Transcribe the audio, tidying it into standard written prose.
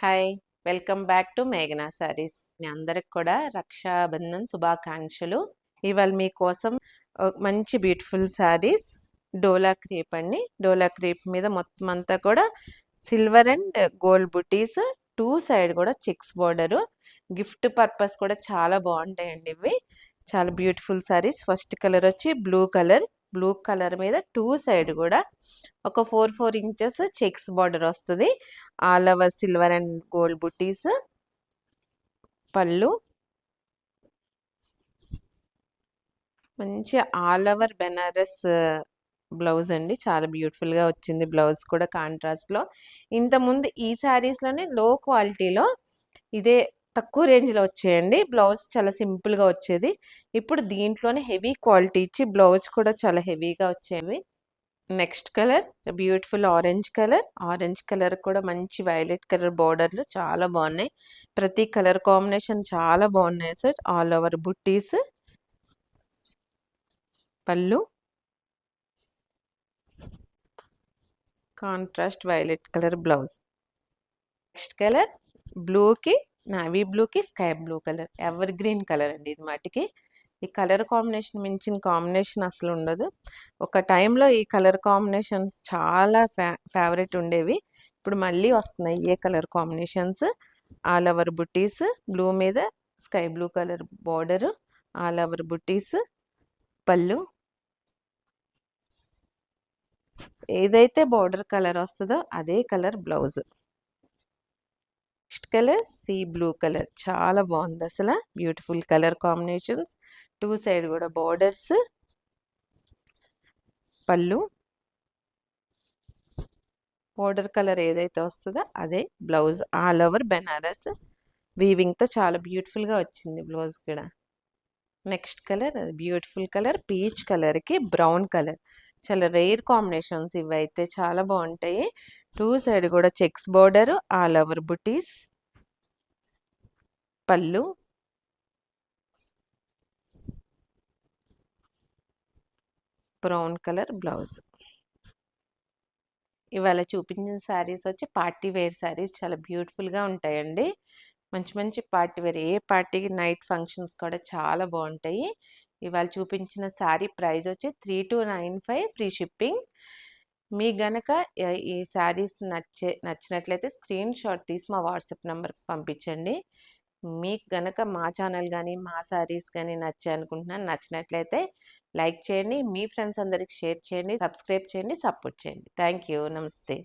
Hi! Welcome back to మేఘనా శారీస్. మీ అందరికి కూడా రక్షాబంధన్ శుభాకాంక్షలు. ఇవాళ మీకోసం మంచి బ్యూటిఫుల్ శారీస్ డోలా క్రేప్ అండి. డోలా క్రేప్ మీద మొత్తం అంతా కూడా silver and gold buttis, two side కూడా చెక్స్ బోర్డరు. గిఫ్ట్ పర్పస్ కూడా చాలా బాగుంటాయండి ఇవి. చాలా బ్యూటిఫుల్ శారీస్. ఫస్ట్ కలర్ వచ్చి బ్లూ కలర్. బ్లూ కలర్ మీద టూ సైడ్ కూడా ఒక 4 ఇంచెస్ చెక్స్ బార్డర్ వస్తుంది. All over silver and gold బుటీస్. పళ్ళు మంచి ఆల్ ఓవర్ బెనారస్ బ్లౌజ్ అండి. చాలా బ్యూటిఫుల్ గా వచ్చింది. బ్లౌజ్ కూడా కాంట్రాస్ట్ లో. ఇంతకుముందు ఈ శారీస్ లోనే లో క్వాలిటీలో ఇదే తక్కువ రేంజ్ లో వచ్చేయండి. బ్లౌజ్ చాలా సింపుల్ గా వచ్చేది. ఇప్పుడు దీంట్లోనే హెవీ క్వాలిటీ ఇచ్చి బ్లౌజ్ కూడా చాలా హెవీగా వచ్చేవి. Next colour beautiful orange colour. Orange colour కూడా మంచి వైలెట్ కలర్ బోర్డర్లు చాలా బాగున్నాయి. ప్రతి కలర్ కాంబినేషన్ చాలా బాగున్నాయి సార్. ఆల్ ఓవర్ బుట్టీస్. పళ్ళు contrast violet colour blouse. Next colour బ్లూకి నావీ బ్లూకి sky blue colour. Ever green colour అండి ఇది మాటికి. ఈ కలర్ కాంబినేషన్ మించిన కాంబినేషన్ అసలు ఉండదు. ఒక టైంలో ఈ కలర్ కాంబినేషన్స్ చాలా ఫేవరెట్ ఉండేవి. ఇప్పుడు మళ్ళీ వస్తున్నాయి ఏ కలర్ కాంబినేషన్స్. ఆల్ ఓవర్ బుటీస్, బ్లూ మీద sky blue colour border, all over బుటీస్. పళ్ళు ఏదైతే బార్డర్ కలర్ వస్తుందో అదే colour blouse. Next colour sea blue colour. చాలా బాగుంది అసలు. Beautiful colour combinations. Two side కూడా బార్డర్స్. పళ్ళు బార్డర్ కలర్ ఏదైతే వస్తుందో అదే బ్లౌజ్. ఆల్ ఓవర్ బెనారస్ వీవింగ్తో చాలా బ్యూటిఫుల్గా వచ్చింది బ్లౌజ్ కూడా. Next colour beautiful colour peach కలర్కి బ్రౌన్ కలర్. చాలా రేర్ కాంబినేషన్స్ ఇవైతే చాలా బాగుంటాయి. టూ సైడ్ కూడా చెక్స్ బోర్డర్, ఆల్ ఓవర్ బుటీస్. పళ్ళు బ్రౌన్ కలర్ బ్లౌజ్. ఇవాళ చూపించిన శారీస్ వచ్చి పార్టీ వేర్ శారీస్. చాలా బ్యూటిఫుల్గా ఉంటాయండి. మంచి మంచి పార్టీ వేర్, ఏ పార్టీకి నైట్ ఫంక్షన్స్ కూడా చాలా బాగుంటాయి. ఇవాళ చూపించిన శారీ ప్రైస్ వచ్చి 3295 ఫ్రీ షిప్పింగ్. మీకు గనక ఈ శారీస్ నచ్చినట్లయితే స్క్రీన్ షాట్ తీసి మా వాట్సాప్ నెంబర్కి పంపించండి. మీకు గనక మా ఛానల్ కానీ మా శారీస్ కానీ నచ్చినట్లయితే నచ్చినట్లయితే లైక్ చేయండి, మీ ఫ్రెండ్స్ అందరికి షేర్ చేయండి, సబ్స్క్రైబ్ చేయండి, సపోర్ట్ చేయండి. Thank you. నమస్తే.